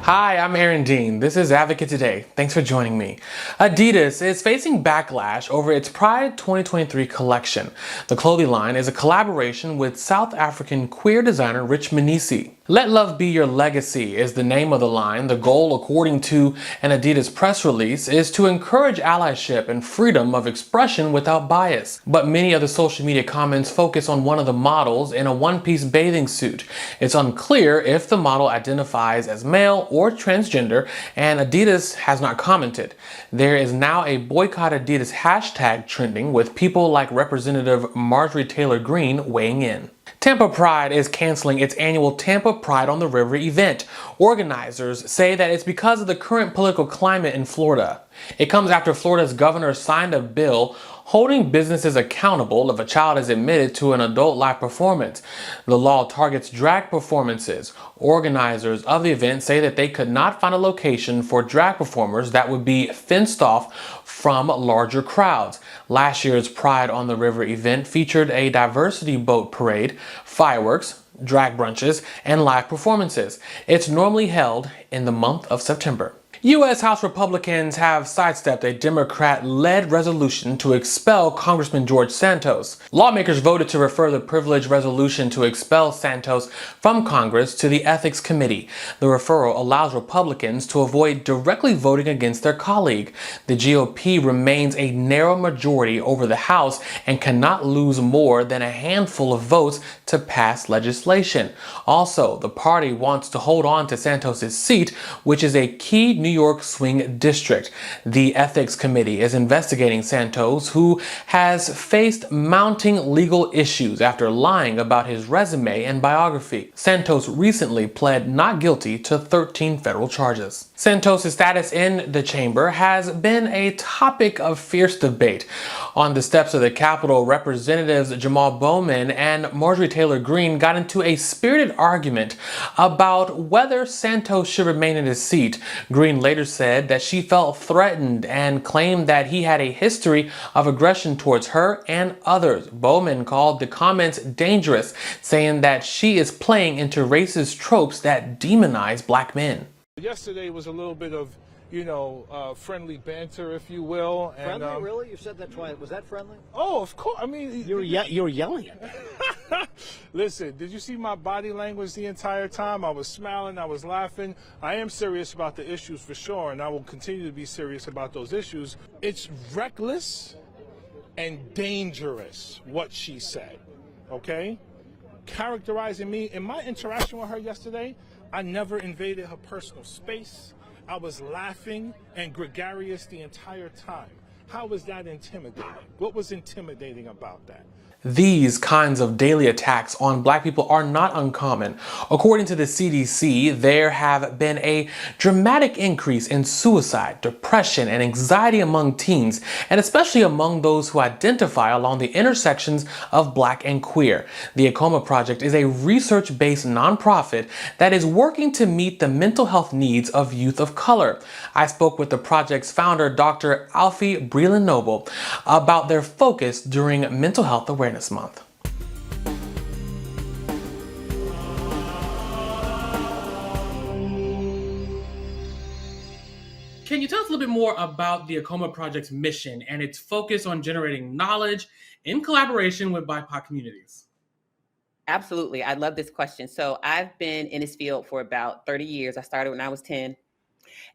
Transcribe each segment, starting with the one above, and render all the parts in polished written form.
Hi, I'm Aaron Dean. This is Advocate Today. Thanks for joining me. Adidas is facing backlash over its Pride 2023 collection. The clothing line is a collaboration with South African queer designer Mnisi. Let Love Be Your Legacy is the name of the line. The goal, according to an Adidas press release, is to encourage allyship and freedom of expression without bias. But many of the social media comments focus on one of the models in a one-piece bathing suit. It's unclear if the model identifies as male or transgender, and Adidas has not commented. There is now a Boycott Adidas hashtag trending, with people like Representative Marjorie Taylor Greene weighing in. Tampa Pride is canceling its annual Tampa Pride on the River event. Organizers say that it's because of the current political climate in Florida. It comes after Florida's governor signed a bill holding businesses accountable if a child is admitted to an adult live performance. The law targets drag performances. Organizers of the event say that they could not find a location for drag performers that would be fenced off from larger crowds. Last year's Pride on the River event featured a diversity boat parade, fireworks, drag brunches, and live performances. It's normally held in the month of September. U.S. House Republicans have sidestepped a Democrat-led resolution to expel Congressman George Santos. Lawmakers voted to refer the privileged resolution to expel Santos from Congress to the Ethics Committee. The referral allows Republicans to avoid directly voting against their colleague. The GOP remains a narrow majority over the House and cannot lose more than a handful of votes to pass legislation. Also, the party wants to hold on to Santos' seat, which is a key New York swing district. The Ethics Committee is investigating Santos, who has faced mounting legal issues after lying about his resume and biography. Santos recently pled not guilty to 13 federal charges. Santos' status in the chamber has been a topic of fierce debate. On the steps of the Capitol, Representatives Jamal Bowman and Marjorie Taylor Greene got into a spirited argument about whether Santos should remain in his seat. Greene later said that she felt threatened and claimed that he had a history of aggression towards her and others. Bowman called the comments dangerous, saying that she is playing into racist tropes that demonize black men. Yesterday was a little bit of, friendly banter, if you will. And, friendly, really? You said that twice. Was that friendly? Oh, of course. I mean, you were yelling at me. Listen, did you see my body language the entire time? I was smiling, I was laughing. I am serious about the issues for sure, and I will continue to be serious about those issues. It's reckless and dangerous what she said, okay? Characterizing me in my interaction with her yesterday, I never invaded her personal space. I was laughing and gregarious the entire time. How was that intimidating? What was intimidating about that? These kinds of daily attacks on black people are not uncommon. According to the CDC, there have been a dramatic increase in suicide, depression, and anxiety among teens, and especially among those who identify along the intersections of black and queer. The Aakoma Project is a research-based nonprofit that is working to meet the mental health needs of youth of color. I spoke with the project's founder, Dr. Alfiee M Breland-Noble, about their focus during Mental Health Awareness Month. Can you tell us a little bit more about the Aakoma Project's mission and its focus on generating knowledge in collaboration with BIPOC communities? Absolutely. I love this question. So I've been in this field for about 30 years. I started when I was 10.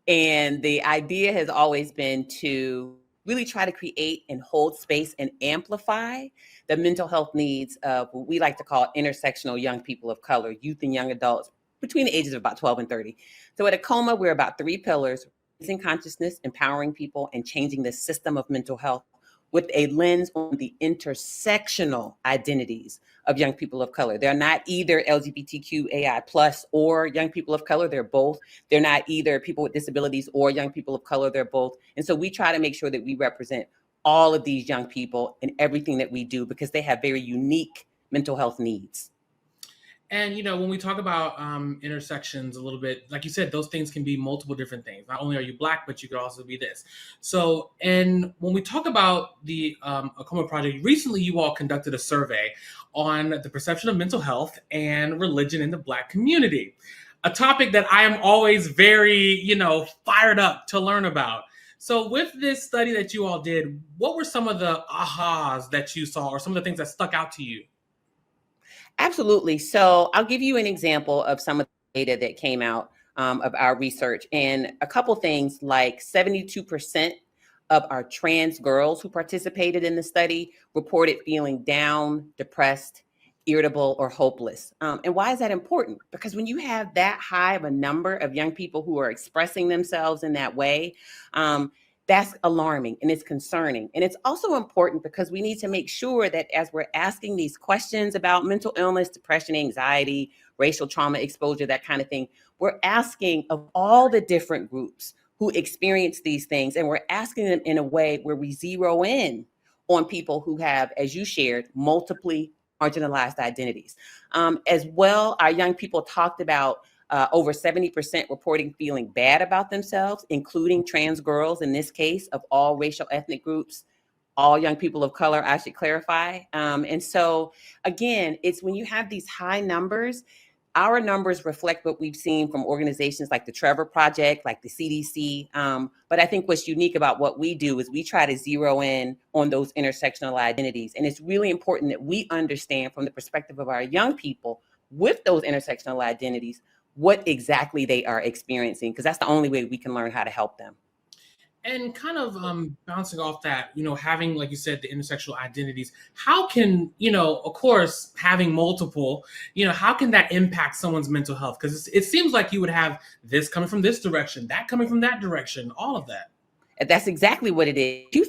And the idea has always been to really try to create and hold space and amplify the mental health needs of what we like to call intersectional young people of color, youth and young adults between the ages of about 12 and 30. So at Aakoma, we're about 3 pillars: raising consciousness, empowering people, and changing the system of mental health with a lens on the intersectional identities of young people of color. They're not either LGBTQAI plus or young people of color, they're both. They're not either people with disabilities or young people of color, they're both. And so we try to make sure that we represent all of these young people in everything that we do, because they have very unique mental health needs. And, when we talk about intersections a little bit, like you said, those things can be multiple different things. Not only are you black, but you could also be this. So, and when we talk about the Aakoma Project, recently you all conducted a survey on the perception of mental health and religion in the black community. a topic that I am always very, fired up to learn about. So with this study that you all did, what were some of the ahas that you saw or some of the things that stuck out to you? Absolutely. So I'll give you an example of some of the data that came out of our research. And a couple things like 72% of our trans girls who participated in the study reported feeling down, depressed, irritable, or hopeless. And why is that important? Because when you have that high of a number of young people who are expressing themselves in that way, that's alarming and it's concerning. And it's also important because we need to make sure that as we're asking these questions about mental illness, depression, anxiety, racial trauma exposure, that kind of thing, we're asking of all the different groups who experience these things, and we're asking them in a way where we zero in on people who have, as you shared, multiply marginalized identities. As well, our young people talked about over 70% reporting feeling bad about themselves, including trans girls in this case, of all racial ethnic groups, all young people of color, I should clarify. And so again, it's when you have these high numbers, our numbers reflect what we've seen from organizations like the Trevor Project, like the CDC. But I think what's unique about what we do is we try to zero in on those intersectional identities. And it's really important that we understand from the perspective of our young people with those intersectional identities, what exactly they are experiencing, because that's the only way we can learn how to help them. And kind of bouncing off that, having, like you said, the intersectional identities, how can, of course, having multiple, how can that impact someone's mental health? Because it seems like you would have this coming from this direction, that coming from that direction, all of that. That's exactly what it is. I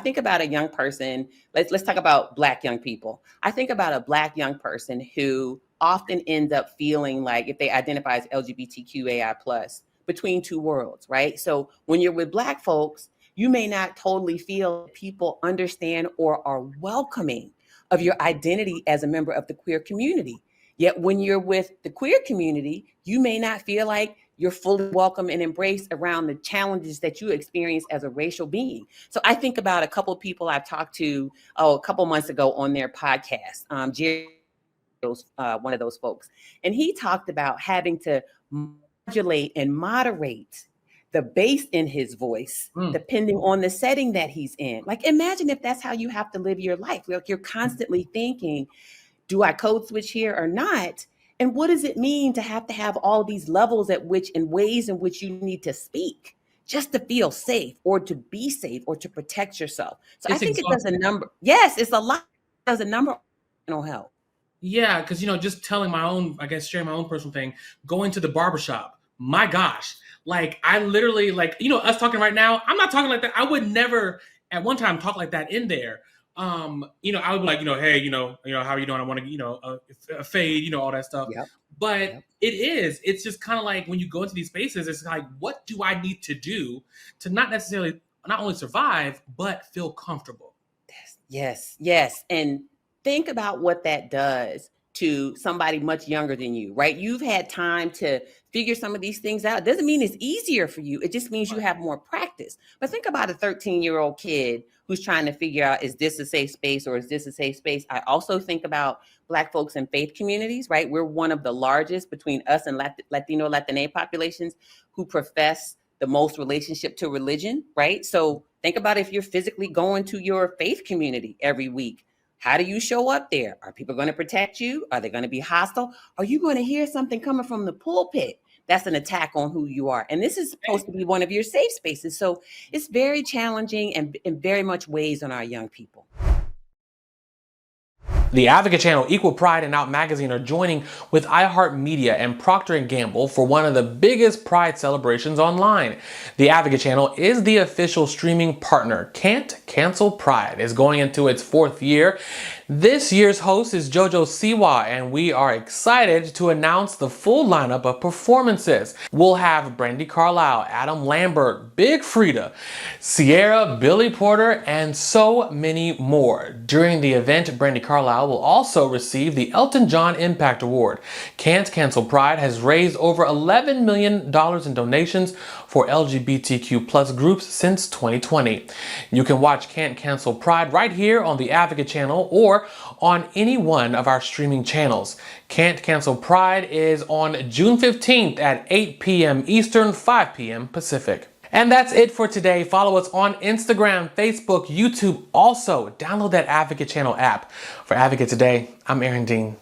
think about a young person, let's talk about Black young people. I think about a Black young person who often ends up feeling like, if they identify as LGBTQAI+, between two worlds, right? So when you're with Black folks, you may not totally feel people understand or are welcoming of your identity as a member of the queer community. Yet when you're with the queer community, you may not feel like you're fully welcome and embraced around the challenges that you experience as a racial being. So I think about a couple of people I've talked to a couple months ago on their podcast. Jerry was one of those folks. And he talked about having to modulate and moderate the bass in his voice, depending on the setting that he's in. Like, imagine if that's how you have to live your life. Like, you're constantly thinking, do I code switch here or not? And what does it mean to have all these levels at which and ways in which you need to speak just to feel safe or to be safe or to protect yourself? So I think it does a number. Yes, it's a lot. It does a number of mental health. Yeah, because, just telling my own, I guess, sharing my own personal thing, going to the barbershop, my gosh, like, I literally, like, us talking right now, I'm not talking like that. I would never at one time talk like that in there. I would be like, hey, how are you doing? I want to, a fade, all that stuff. Yep. But it's just kind of like when you go into these spaces, it's like, what do I need to do to not only survive, but feel comfortable? Yes. And think about what that does to somebody much younger than you, right? You've had time to figure some of these things out. It doesn't mean it's easier for you. It just means you have more practice. But think about a 13-year-old kid who's trying to figure out, is this a safe space or is this a safe space? I also think about Black folks in faith communities, right? We're one of the largest between us and Latino, Latina populations who profess the most relationship to religion, right? So think about if you're physically going to your faith community every week. How do you show up there? Are people going to protect you? Are they going to be hostile? Are you going to hear something coming from the pulpit? That's an attack on who you are. And this is supposed to be one of your safe spaces. So it's very challenging and very much weighs on our young people. The Advocate Channel, Equal Pride, and Out Magazine are joining with iHeartMedia and Procter & Gamble for one of the biggest Pride celebrations online. The Advocate Channel is the official streaming partner. Can't Cancel Pride is going into its 4th year. This year's host is JoJo Siwa, and we are excited to announce the full lineup of performances. We'll have Brandi Carlile, Adam Lambert, Big Frida, Sierra, Billy Porter, and so many more. During the event, Brandi Carlile will also receive the Elton John Impact Award. Can't Cancel Pride has raised over $11 million in donations for LGBTQ+ groups since 2020. You can watch Can't Cancel Pride right here on the Advocate Channel or or on any one of our streaming channels. Can't Cancel Pride is on June 15th at 8 p.m. Eastern, 5 p.m. Pacific. And that's it for today. Follow us on Instagram, Facebook, YouTube. Also, download that Advocate Channel app. For Advocate Today, I'm Aaron Dean.